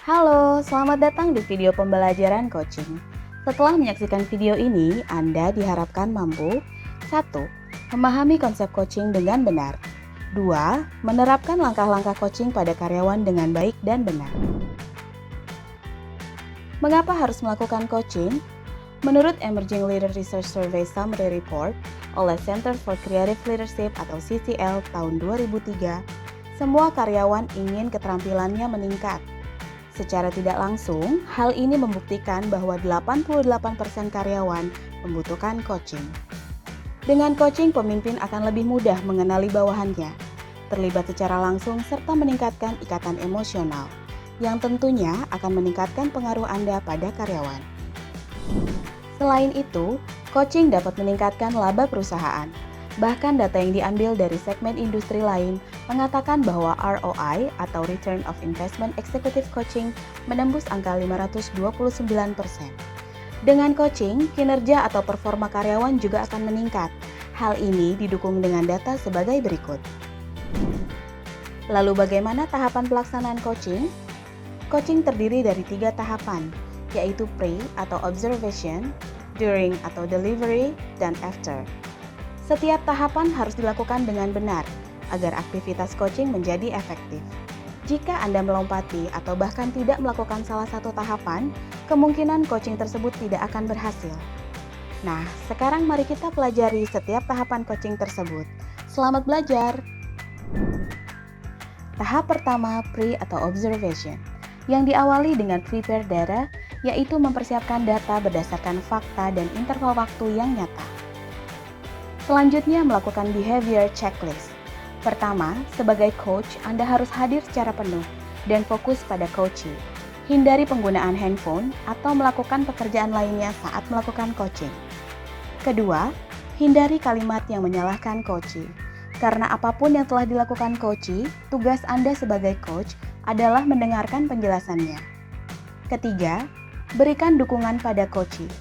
Halo, selamat datang di video pembelajaran coaching. Setelah menyaksikan video ini, Anda diharapkan mampu 1. Memahami konsep coaching dengan benar. 2. Menerapkan langkah-langkah coaching pada karyawan dengan baik dan benar. Mengapa harus melakukan coaching? Menurut Emerging Leader Research Survey Summary Report oleh Center for Creative Leadership atau CCL tahun 2003, semua karyawan ingin keterampilannya meningkat. Secara tidak langsung, hal ini membuktikan bahwa 88% karyawan membutuhkan coaching. Dengan coaching, pemimpin akan lebih mudah mengenali bawahannya, terlibat secara langsung serta meningkatkan ikatan emosional, yang tentunya akan meningkatkan pengaruh Anda pada karyawan. Selain itu, coaching dapat meningkatkan laba perusahaan. Bahkan data yang diambil dari segmen industri lain mengatakan bahwa ROI atau Return of Investment Executive Coaching menembus angka 529%. Dengan coaching, kinerja atau performa karyawan juga akan meningkat. Hal ini didukung dengan data sebagai berikut. Lalu bagaimana tahapan pelaksanaan coaching? Coaching terdiri dari 3 tahapan, yaitu pre atau observation, during atau delivery, dan after. Setiap tahapan harus dilakukan dengan benar agar aktivitas coaching menjadi efektif. Jika Anda melompati atau bahkan tidak melakukan salah satu tahapan, kemungkinan coaching tersebut tidak akan berhasil. Nah, sekarang mari kita pelajari setiap tahapan coaching tersebut. Selamat belajar! Tahap pertama, pre atau observation, yang diawali dengan prepare data, yaitu mempersiapkan data berdasarkan fakta dan interval waktu yang nyata. Selanjutnya, melakukan behavior checklist. Pertama, sebagai coach, Anda harus hadir secara penuh dan fokus pada coaching. Hindari penggunaan handphone atau melakukan pekerjaan lainnya saat melakukan coaching. Kedua, hindari kalimat yang menyalahkan coaching. Karena apapun yang telah dilakukan coaching, tugas Anda sebagai coach adalah mendengarkan penjelasannya. Ketiga, berikan dukungan pada coaching.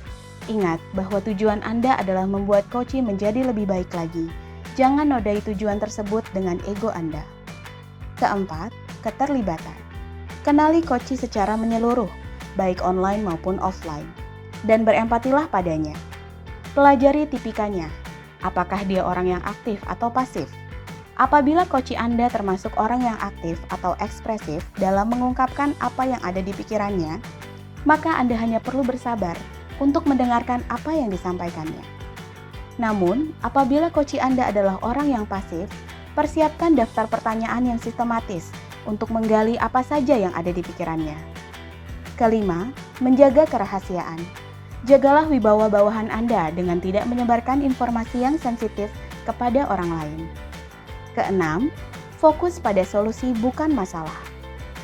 Ingat bahwa tujuan Anda adalah membuat coaching menjadi lebih baik lagi. Jangan nodai tujuan tersebut dengan ego Anda. Keempat, keterlibatan. Kenali coaching secara menyeluruh, baik online maupun offline, dan berempatilah padanya. Pelajari tipikanya, apakah dia orang yang aktif atau pasif. Apabila coaching Anda termasuk orang yang aktif atau ekspresif dalam mengungkapkan apa yang ada di pikirannya, maka Anda hanya perlu bersabar untuk mendengarkan apa yang disampaikannya. Namun, apabila coaching Anda adalah orang yang pasif, persiapkan daftar pertanyaan yang sistematis untuk menggali apa saja yang ada di pikirannya. Kelima, menjaga kerahasiaan. Jagalah wibawa bawahan Anda dengan tidak menyebarkan informasi yang sensitif kepada orang lain. Keenam, fokus pada solusi bukan masalah.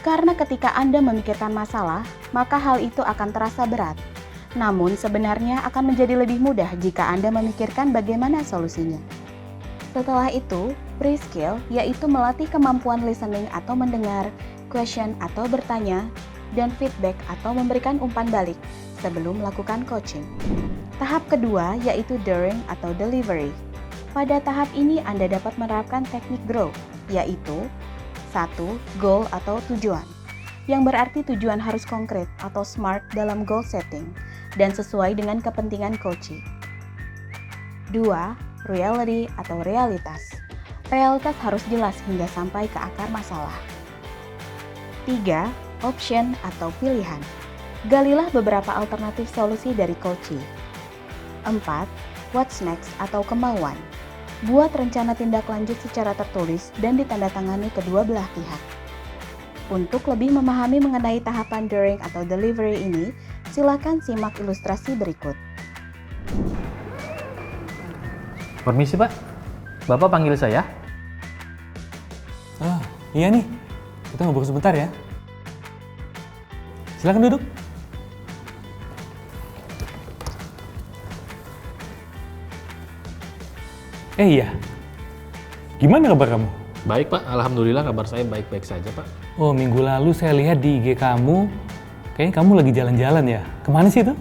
Karena ketika Anda memikirkan masalah, maka hal itu akan terasa berat. Namun sebenarnya akan menjadi lebih mudah jika Anda memikirkan bagaimana solusinya. Setelah itu, pre-skill yaitu melatih kemampuan listening atau mendengar, question atau bertanya, dan feedback atau memberikan umpan balik sebelum melakukan coaching. Tahap kedua yaitu during atau delivery. Pada tahap ini Anda dapat menerapkan teknik grow, yaitu 1. Goal atau tujuan, yang berarti tujuan harus konkret atau SMART dalam goal setting dan sesuai dengan kepentingan coaching. 2. Reality atau realitas. Realitas harus jelas hingga sampai ke akar masalah. 3. Option atau pilihan. Galilah beberapa alternatif solusi dari coaching. 4. What's next atau kemauan. Buat rencana tindak lanjut secara tertulis dan ditandatangani kedua belah pihak. Untuk lebih memahami mengenai tahapan during atau delivery ini, silakan simak ilustrasi berikut. Permisi Pak, Bapak panggil saya? Ah, iya nih. Kita ngobrol sebentar ya. Silakan duduk. Iya. Gimana kabar kamu? Baik Pak, Alhamdulillah kabar saya baik-baik saja Pak. Oh, minggu lalu saya lihat di IG kamu, kayaknya kamu lagi jalan-jalan ya. Kemana sih itu?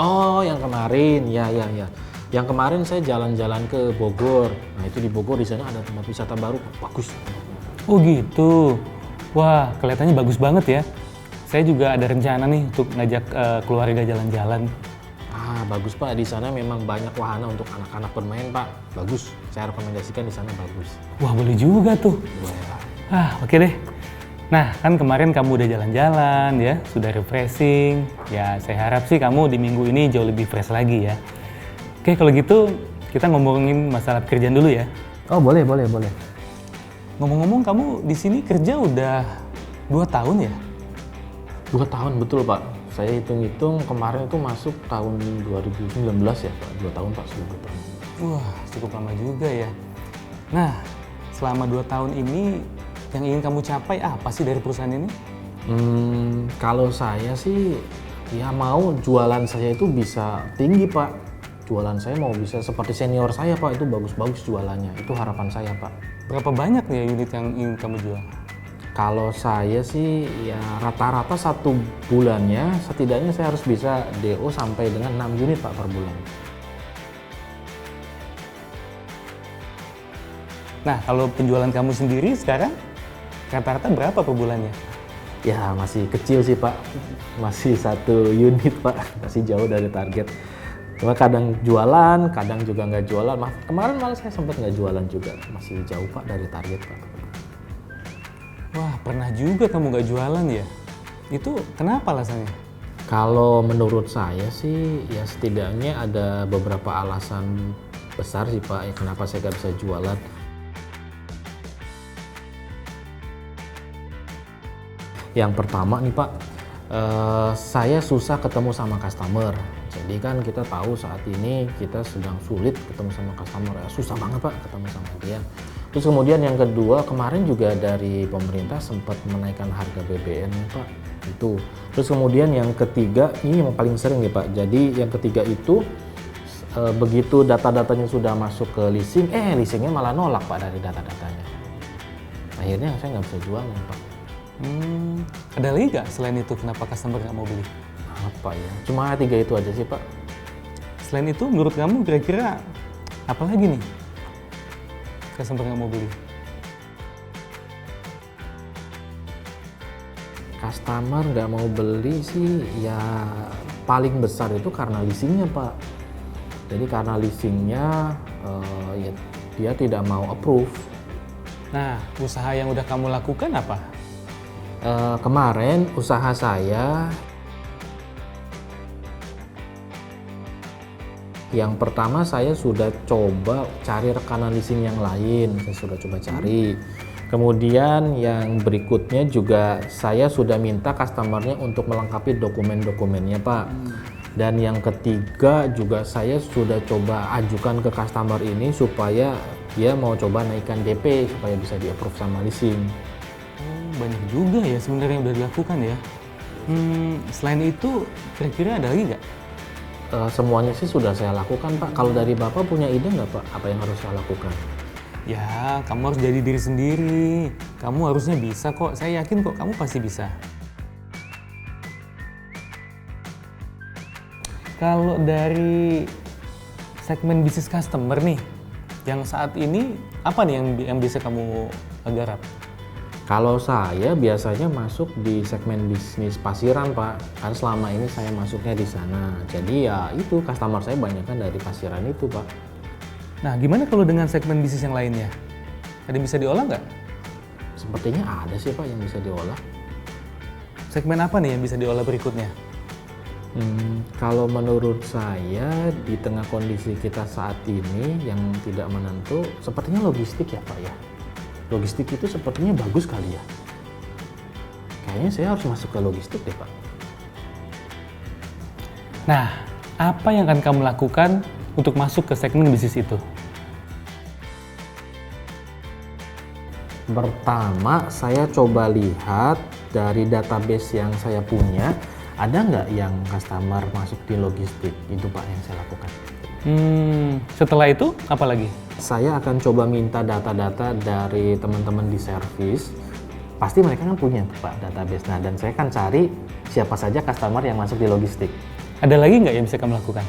Oh, yang kemarin, ya. Yang kemarin saya jalan-jalan ke Bogor. Nah itu di Bogor di sana ada tempat wisata baru, bagus. Oh gitu. Wah, kelihatannya bagus banget ya. Saya juga ada rencana nih untuk ngajak keluarga jalan-jalan. Bagus Pak, di sana memang banyak wahana untuk anak-anak bermain Pak. Bagus, saya rekomendasikan di sana bagus. Wah, boleh juga tuh. Boleh Pak. Oke deh. Nah, kan kemarin kamu udah jalan-jalan ya, sudah refreshing. Ya, saya harap sih kamu di minggu ini jauh lebih fresh lagi ya. Oke, kalau gitu kita ngomongin masalah kerjaan dulu ya. Oh boleh. Ngomong-ngomong, kamu di sini kerja udah 2 tahun ya? 2 tahun betul Pak. Saya hitung-hitung kemarin itu masuk tahun 2019 ya Pak. 2 tahun Pak, sudah 2 tahun. Wah, cukup lama juga ya. Nah, selama 2 tahun ini yang ingin kamu capai apa sih dari perusahaan ini? Kalau saya sih ya mau jualan saya itu bisa tinggi Pak. Jualan saya mau bisa seperti senior saya Pak, itu bagus-bagus jualannya. Itu harapan saya Pak. Berapa banyak nih unit yang ingin kamu jual? Kalau saya sih ya rata-rata 1 bulannya setidaknya saya harus bisa DO sampai dengan 6 unit Pak per bulan. Nah, kalau penjualan kamu sendiri sekarang rata-rata berapa per bulannya? Ya masih kecil sih Pak, masih 1 unit Pak, masih jauh dari target. Cuma kadang jualan, kadang juga nggak jualan. Kemarin malah saya sempat nggak jualan juga, masih jauh Pak dari target Pak. Wah, pernah juga kamu nggak jualan ya? Itu kenapa alasannya? Kalau menurut saya sih ya setidaknya ada beberapa alasan besar sih Pak ya kenapa saya nggak bisa jualan. Yang pertama nih Pak, saya susah ketemu sama customer. Jadi kan kita tahu saat ini kita sedang sulit ketemu sama customer, ya, susah banget Pak ketemu sama dia. Terus kemudian yang kedua, kemarin juga dari pemerintah sempat menaikkan harga BBM nih Pak, itu. Terus kemudian yang ketiga, ini yang paling sering nih Pak, jadi yang ketiga itu begitu data-datanya sudah masuk ke leasing, leasingnya malah nolak Pak dari data-datanya. Akhirnya saya nggak bisa jual nih Pak. Ada lagi nggak selain itu kenapa customer nggak mau beli? Apa ya? Cuma 3 itu aja sih Pak. Selain itu menurut kamu kira-kira apa lagi nih customer nggak mau beli? Customer nggak mau beli sih ya paling besar itu karena leasingnya Pak. Jadi karena leasingnya ya dia tidak mau approve. Nah, usaha yang udah kamu lakukan apa? Kemarin usaha saya yang pertama saya sudah coba cari rekanan leasing yang lain, saya sudah coba cari. Kemudian yang berikutnya juga saya sudah minta customernya untuk melengkapi dokumen-dokumennya Pak. Dan yang ketiga juga saya sudah coba ajukan ke customer ini supaya dia mau coba naikkan DP supaya bisa di-approve sama leasing. Banyak juga ya sebenarnya yang udah dilakukan ya. Selain itu kira-kira ada lagi nggak? Semuanya sih sudah saya lakukan Pak. Kalau dari Bapak punya ide nggak Pak apa yang harus saya lakukan? Ya, kamu harus jadi diri sendiri. Kamu harusnya bisa kok. Saya yakin kok kamu pasti bisa. Kalau dari segmen bisnis customer nih, yang saat ini apa nih yang bisa kamu garap? Kalau saya biasanya masuk di segmen bisnis pasiran Pak, karena selama ini saya masuknya di sana. Jadi ya itu customer saya banyak kan dari pasiran itu Pak. Nah, gimana kalau dengan segmen bisnis yang lainnya? Ada yang bisa diolah nggak? Sepertinya ada sih Pak yang bisa diolah. Segmen apa nih yang bisa diolah berikutnya? Kalau menurut saya di tengah kondisi kita saat ini yang tidak menentu, sepertinya logistik ya Pak ya. Logistik itu sepertinya bagus kali ya. Kayaknya saya harus masuk ke logistik deh Pak. Nah, apa yang akan kamu lakukan untuk masuk ke segmen bisnis itu? Pertama, saya coba lihat dari database yang saya punya, ada nggak yang customer masuk di logistik? Itu Pak yang saya lakukan. Setelah itu, apa lagi? Saya akan coba minta data-data dari teman-teman di service. Pasti mereka kan punya tuh Pak database. Nah, dan saya akan cari siapa saja customer yang masuk di logistik. Ada lagi nggak yang bisa kamu lakukan?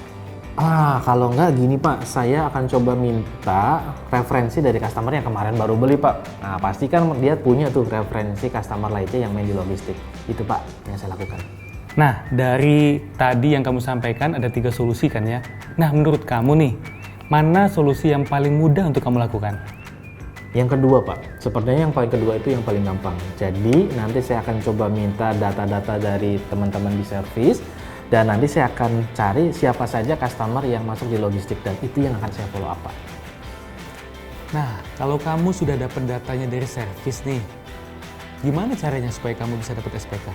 Kalau nggak gini Pak, saya akan coba minta referensi dari customer yang kemarin baru beli Pak. Nah pasti kan dia punya tuh referensi customer lainnya yang main di logistik. Itu Pak yang saya lakukan. Nah, dari tadi yang kamu sampaikan ada 3 solusi kan ya. Nah, menurut kamu nih, mana solusi yang paling mudah untuk kamu lakukan? Yang kedua Pak, sepertinya yang paling kedua itu yang paling gampang. Jadi nanti saya akan coba minta data-data dari teman-teman di service. Dan nanti saya akan cari siapa saja customer yang masuk di logistik dan itu yang akan saya follow up Pak. Nah, kalau kamu sudah dapat datanya dari service nih, gimana caranya supaya kamu bisa dapat SPK?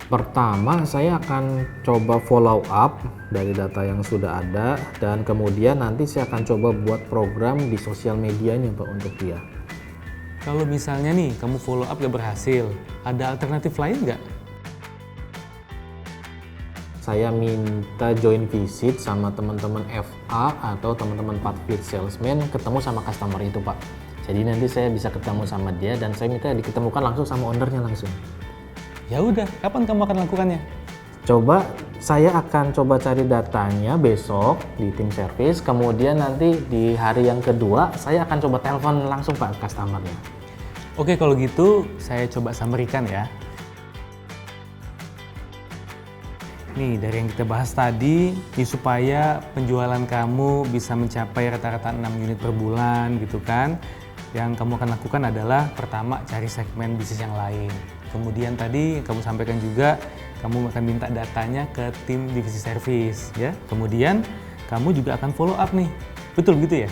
Pertama, saya akan coba follow up dari data yang sudah ada dan kemudian nanti saya akan coba buat program di sosial medianya Pak untuk dia. Kalau misalnya nih, kamu follow up gak berhasil, ada alternatif lain nggak? Saya minta join visit sama teman-teman FA atau teman-teman Part Fleet Salesman ketemu sama customer itu Pak. Jadi nanti saya bisa ketemu sama dia dan saya minta diketemukan langsung sama ownernya langsung. Ya udah, kapan kamu akan lakukannya? Saya akan coba cari datanya besok di tim service, kemudian nanti di hari yang kedua saya akan coba telepon langsung Pak customernya. Oke, kalau gitu saya coba summary-kan ya. Nih, dari yang kita bahas tadi, supaya penjualan kamu bisa mencapai rata-rata 6 unit per bulan gitu kan. Yang kamu akan lakukan adalah pertama cari segmen bisnis yang lain. Kemudian tadi kamu sampaikan juga, kamu akan minta datanya ke tim divisi service ya. Kemudian kamu juga akan follow up nih. Betul gitu ya?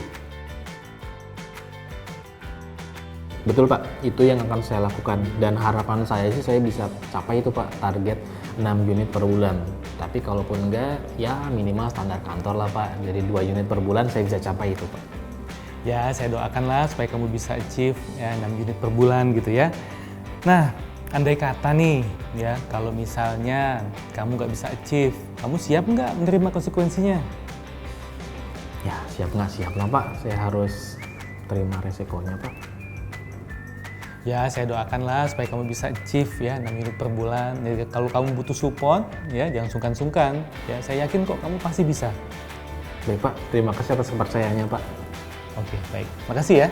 Betul Pak, itu yang akan saya lakukan dan harapan saya sih saya bisa capai itu Pak, target 6 unit per bulan. Tapi kalaupun enggak, ya minimal standar kantor lah Pak, jadi 2 unit per bulan saya bisa capai itu Pak. Ya, saya doakanlah supaya kamu bisa achieve ya 6 unit per bulan gitu ya. Nah, andai kata nih ya, kalau misalnya kamu nggak bisa achieve, kamu siap nggak menerima konsekuensinya? Ya siap nggak Pak, saya harus terima resikonya Pak. Ya, saya doakanlah supaya kamu bisa achieve ya 6 unit per bulan. Jadi kalau kamu butuh support, ya jangan sungkan-sungkan. Ya, saya yakin kok kamu pasti bisa. Baik Pak, terima kasih atas kepercayaannya Pak. Oke, baik. Makasih ya.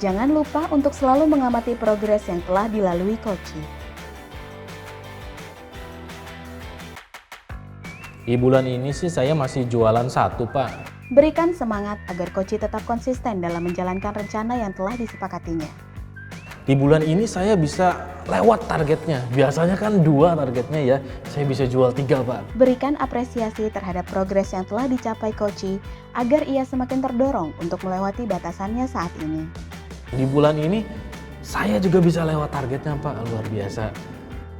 Jangan lupa untuk selalu mengamati progres yang telah dilalui Koci. Di bulan ini sih saya masih jualan 1 Pak. Berikan semangat agar Koci tetap konsisten dalam menjalankan rencana yang telah disepakatinya. Di bulan ini saya bisa lewat targetnya. Biasanya kan 2 targetnya ya, saya bisa jual 3 Pak. Berikan apresiasi terhadap progres yang telah dicapai Koci agar ia semakin terdorong untuk melewati batasannya saat ini. Di bulan ini saya juga bisa lewat targetnya Pak, luar biasa.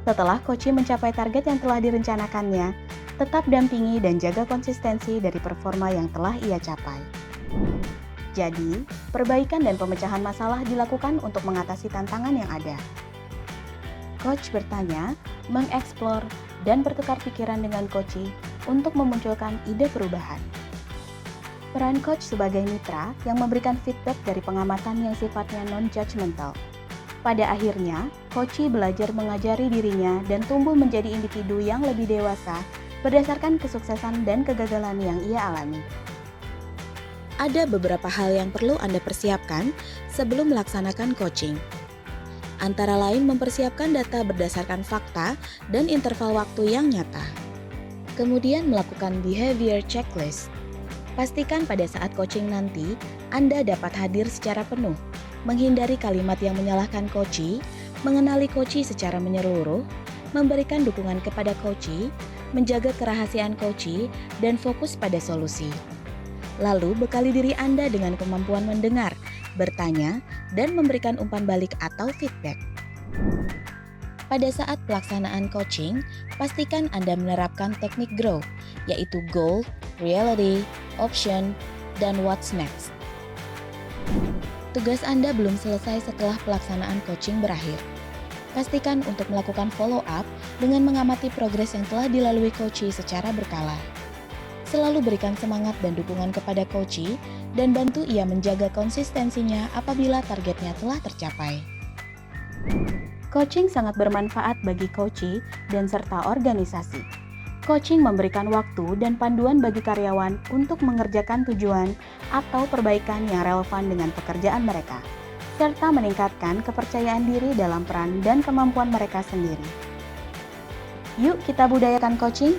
Setelah Koci mencapai target yang telah direncanakannya, tetap dampingi dan jaga konsistensi dari performa yang telah ia capai. Jadi, perbaikan dan pemecahan masalah dilakukan untuk mengatasi tantangan yang ada. Coach bertanya, mengeksplor, dan bertukar pikiran dengan Koci untuk memunculkan ide perubahan. Peran coach sebagai mitra yang memberikan feedback dari pengamatan yang sifatnya non-judgmental. Pada akhirnya, Koci belajar mengajari dirinya dan tumbuh menjadi individu yang lebih dewasa berdasarkan kesuksesan dan kegagalan yang ia alami. Ada beberapa hal yang perlu Anda persiapkan sebelum melaksanakan coaching. Antara lain mempersiapkan data berdasarkan fakta dan interval waktu yang nyata. Kemudian melakukan behavior checklist. Pastikan pada saat coaching nanti, Anda dapat hadir secara penuh, menghindari kalimat yang menyalahkan Koci, mengenali Koci secara menyeluruh, memberikan dukungan kepada Koci, menjaga kerahasiaan Koci, dan fokus pada solusi. Lalu bekali diri Anda dengan kemampuan mendengar, bertanya, dan memberikan umpan balik atau feedback. Pada saat pelaksanaan coaching, pastikan Anda menerapkan teknik GROW, yaitu Goal, Reality, Option, dan What's Next. Tugas Anda belum selesai setelah pelaksanaan coaching berakhir. Pastikan untuk melakukan follow-up dengan mengamati progres yang telah dilalui Koci secara berkala. Selalu berikan semangat dan dukungan kepada Koci dan bantu ia menjaga konsistensinya apabila targetnya telah tercapai. Coaching sangat bermanfaat bagi coachee dan serta organisasi. Coaching memberikan waktu dan panduan bagi karyawan untuk mengerjakan tujuan atau perbaikan yang relevan dengan pekerjaan mereka, serta meningkatkan kepercayaan diri dalam peran dan kemampuan mereka sendiri. Yuk kita budayakan coaching.